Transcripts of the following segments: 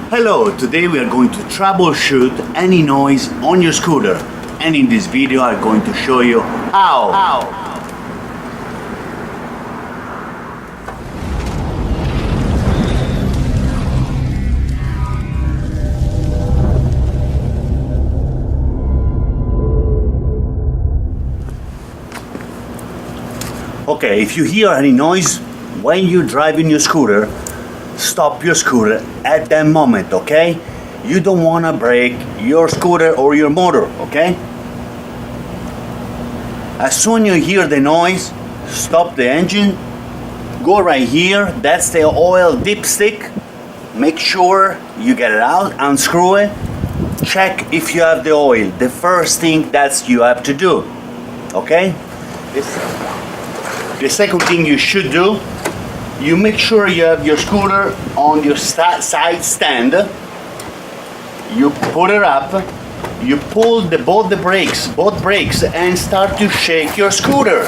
Hello, today we are going to troubleshoot any noise on your scooter, and in this video I'm going to show you how. Okay, if you hear any noise when you're driving your scooter, stop your scooter at that moment, okay? You don't want to break your scooter or your motor, okay? As soon as you hear the noise, stop the engine, go right here, that's the oil dipstick. Make sure you get it out, unscrew it, check if you have the oil. The first thing that you have to do, okay? The second thing you should do, you make sure you have your scooter on your side stand. You put it up, you pull both brakes and start to shake your scooter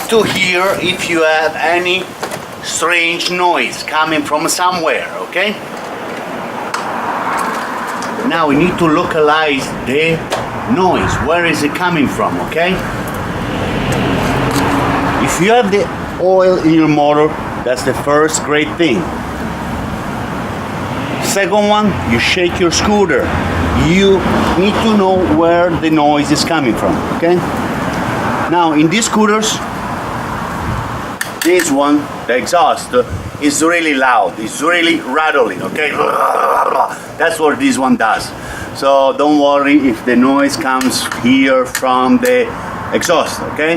to hear if you have any strange noise coming from somewhere, okay? Now we need to localize the noise. Where is it coming from, okay? If you have the oil in your motor, that's the first great thing. Second one, you shake your scooter. You need to know where the noise is coming from, okay? Now, in these scooters, this one, the exhaust, is really loud. It's really rattling, okay? That's what this one does. So don't worry if the noise comes here from the exhaust, okay?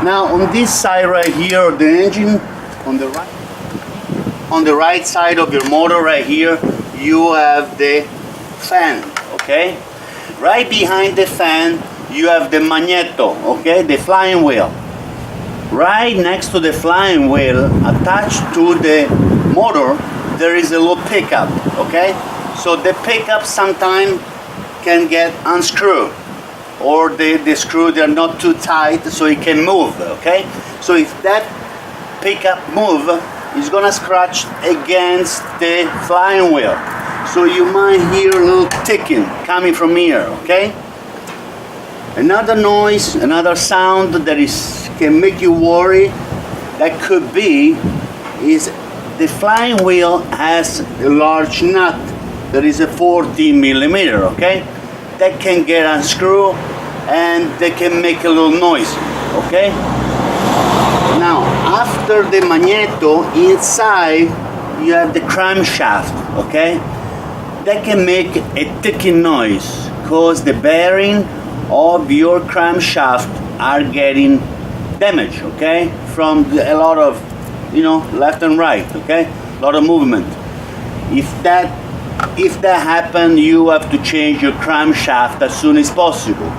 Now, on this side right here, the engine, on the right side of your motor right here, you have the fan, okay? Right behind the fan, you have the magneto, okay? The flying wheel. Right next to the flying wheel, attached to the motor, there is a little pickup, okay? So the pickup sometimes can get unscrewed, or the screw, they're not too tight, so it can move, okay? So if that pickup move, it's gonna scratch against the flying wheel. So you might hear a little ticking coming from here, okay? Another noise, another sound that can make you worry, that could be, is the flying wheel has a large nut that is a 14 millimeter, okay? That can get unscrewed and they can make a little noise, okay? Now, after the magneto, inside you have the crankshaft, okay? That can make a ticking noise because the bearing of your crankshaft are getting damaged, okay? From a lot of, left and right, okay? A lot of movement. If that happens, you have to change your crankshaft as soon as possible.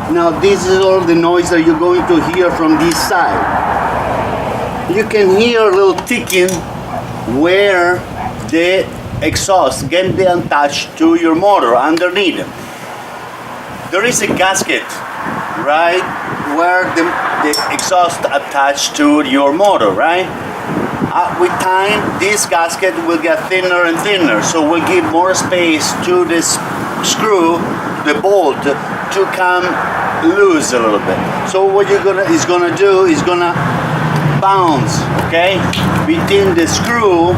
Now, this is all the noise that you're going to hear from this side. You can hear a little ticking where the exhaust can be attached to your motor underneath. There is a gasket right where the exhaust attached to your motor, right? With time, this gasket will get thinner and thinner, so we'll give more space to this screw, the bolt, to come loose a little bit. So what is gonna do is gonna bounce, okay, between the screw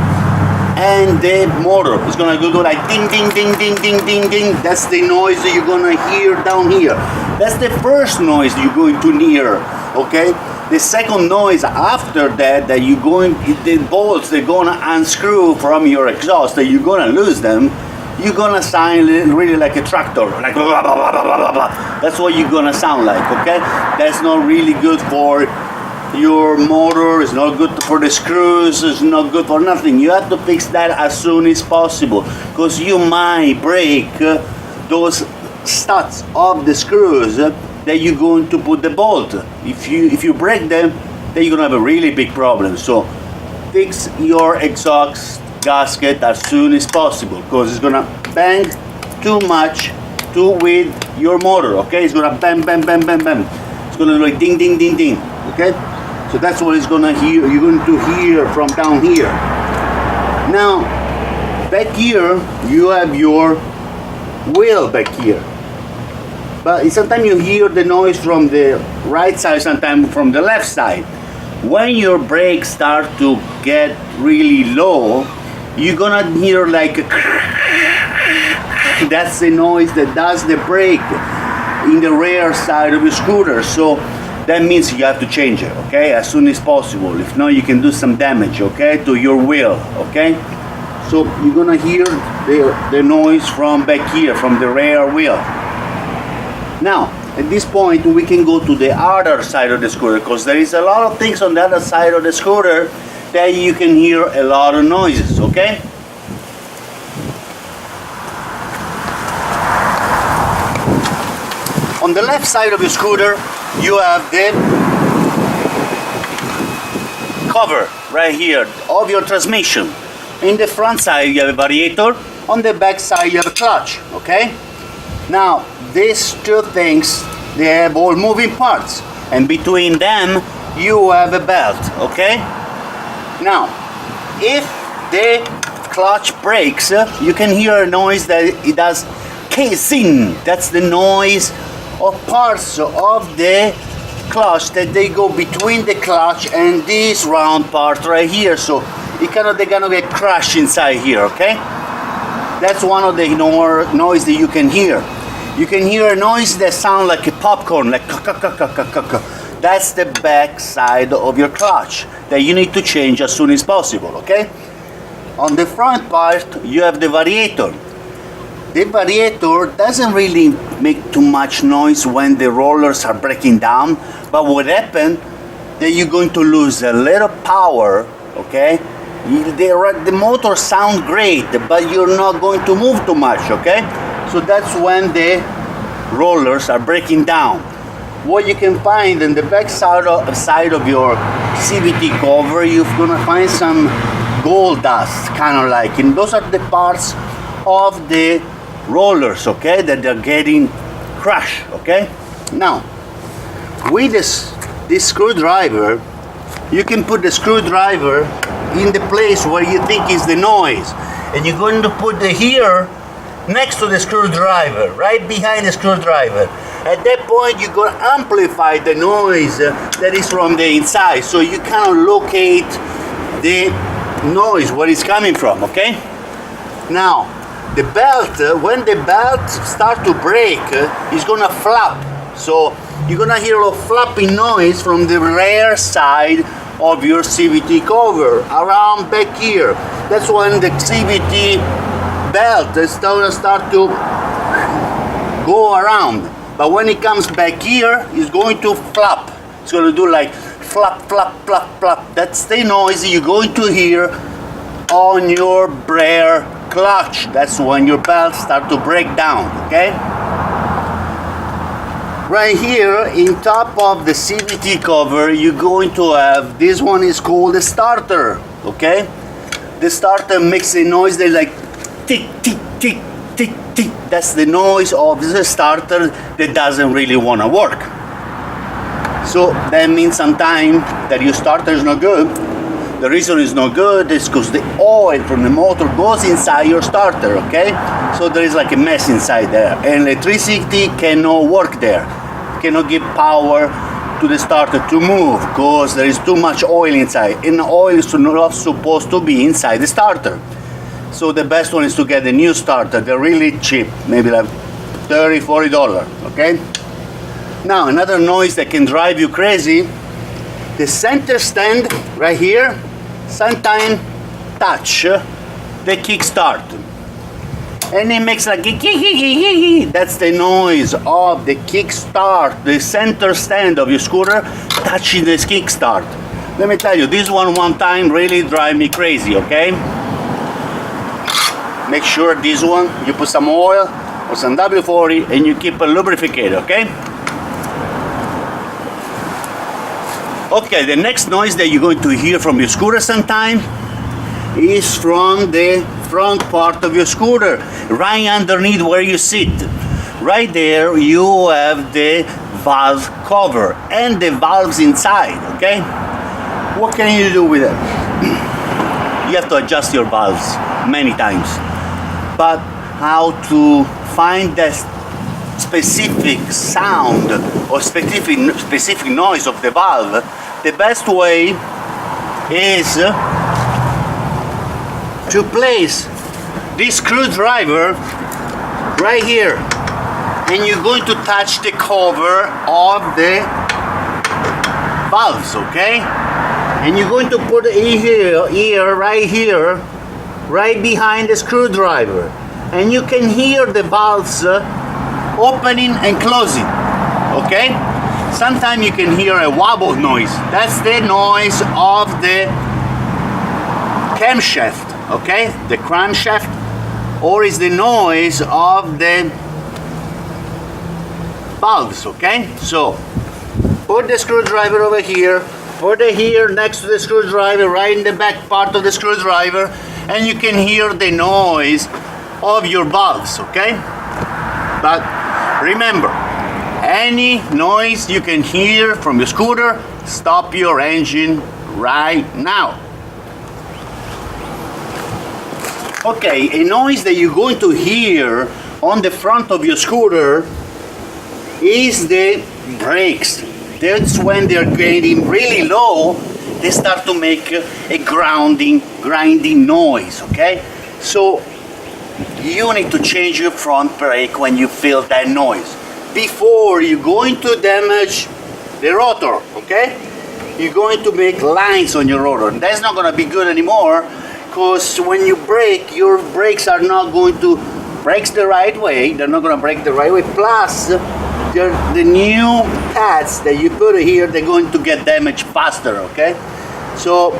and the motor. It's gonna go like ding, ding, ding, ding, ding, ding, ding. That's the noise that you're gonna hear down here. That's the first noise you're going to hear, okay? The second noise after that the bolts, they're gonna unscrew from your exhaust, that you're gonna lose them. You're gonna sound really like a tractor, like blah, blah, blah, blah, blah, blah. That's what you're gonna sound like, okay? That's not really good for your motor, it's not good for the screws, it's not good for nothing. You have to fix that as soon as possible, because you might break those studs of the screws that you're going to put the bolt. If you break them, then you're gonna have a really big problem. So fix your exhaust gasket as soon as possible, because it's gonna bang too much with your motor, okay? It's gonna bang, bang, bang, bang, bang. It's gonna do like ding, ding, ding, ding, okay? So that's what it's gonna hear. You're going to hear from down here. Now, Back here, you have your wheel back here. But sometimes you hear the noise from the right side, sometimes from the left side. When your brakes start to get really low, you're gonna hear like a that's the noise that does the brake in the rear side of your scooter. So that means you have to change it, okay, as soon as possible. If not, you can do some damage, okay, to your wheel, okay. So you're gonna hear the noise from back here, from the rear wheel. Now, at this point, we can go to the other side of the scooter, because there is a lot of things on the other side of the scooter that you can hear a lot of noises, okay? On the left side of your scooter, you have the cover right here of your transmission. In the front side, you have a variator. On the back side, you have a clutch, okay? Now, these two things, they have all moving parts, and between them you have a belt, okay? Now, if the clutch breaks, you can hear a noise that it does casing. That's the noise of parts of the clutch that they go between the clutch and this round part right here. So they're gonna get crushed inside here, okay? That's one of the noise that you can hear. You can hear a noise that sounds like a popcorn, like that's the back side of your clutch that you need to change as soon as possible, okay? On the front part, you have the variator. The variator doesn't really make too much noise when the rollers are breaking down, but what happens, that you're going to lose a little power, okay? The motor sounds great, but you're not going to move too much, okay? So that's when the rollers are breaking down. What you can find in the back side of your CVT cover, you're gonna find some gold dust, kind of like, and those are the parts of the rollers, okay, that they're getting crushed, okay? Now, with this screwdriver, you can put the screwdriver in the place where you think is the noise, and you're going to put the here next to the screwdriver, right behind the screwdriver. At that point, you're going to amplify the noise that is from the inside, so you can locate the noise where it's coming from, okay? Now, the belt, when the belt starts to break, it's going to flap. So you're going to hear a flapping noise from the rear side of your CVT cover, around back here. That's when the CVT belt is going to start to go around. But when it comes back here, it's going to flap. It's going to do like flap, flap, flap, flap. That's the noise you're going to hear on your rear clutch. That's when your belt start to break down, okay? Right here, in top of the CVT cover, you're going to have, this one is called the starter, okay? The starter makes a noise that like tick, tick, tick, tick, tick. That's the noise of the starter that doesn't really want to work. So that means sometimes that your starter is not good. The reason it's not good is because the oil from the motor goes inside your starter, okay? So there is like a mess inside there, and electricity cannot work there. Cannot give power to the starter to move because there is too much oil inside, and the oil is not supposed to be inside the starter. So the best one is to get a new starter. They're really cheap, maybe like $30, $40, okay? Now, another noise that can drive you crazy, the center stand right here, sometimes touch the kickstart. And it makes like that's the noise of the kickstart, the center stand of your scooter touching the kickstart. Let me tell you, this one time really drive me crazy, okay? Make sure this one, you put some oil or some W40 and you keep it lubricated, okay? Okay, the next noise that you're going to hear from your scooter sometime is from the front part of your scooter, right underneath where you sit. Right there you have the valve cover and the valves inside, okay? What can you do with it? You have to adjust your valves many times. But how to find the specific sound or specific noise of the valve, the best way is to place this screwdriver right here, and you're going to touch the cover of the valves, okay? And you're going to put it here, right behind the screwdriver, and you can hear the valves opening and closing, okay? Sometimes you can hear a wobble noise. That's the noise of the camshaft, okay? The crankshaft, or is the noise of the valves, okay? So put the screwdriver over here, put it here next to the screwdriver, right in the back part of the screwdriver, and you can hear the noise of your valves, okay? But remember, any noise you can hear from your scooter, stop your engine right now. Okay, a noise that you're going to hear on the front of your scooter is the brakes. That's when they're getting really low, they start to make a grinding noise, okay? So you need to change your front brake when you feel that noise before you're going to damage the rotor, okay? You're going to make lines on your rotor. That's not going to be good anymore, because when you brake, your brakes are not going to brake the right way. They're not going to brake the right way. Plus, the new pads that you put here, they're going to get damaged faster, okay? So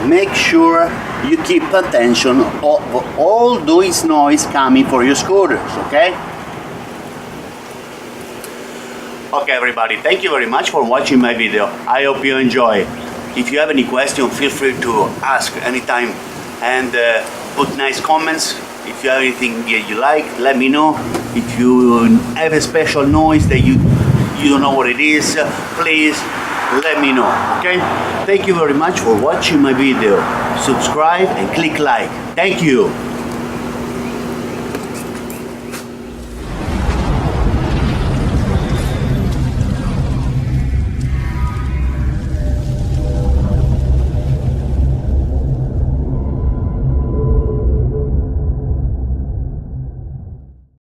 make sure you keep attention of all those noise coming for your scooters, okay? Okay, everybody, thank you very much for watching my video. I hope you enjoy. If you have any question, feel free to ask anytime, and put nice comments. If you have anything you like, let me know. If you have a special noise that you don't know what it is, please let me know, okay? Thank you very much for watching my video. Subscribe and click like. Thank you.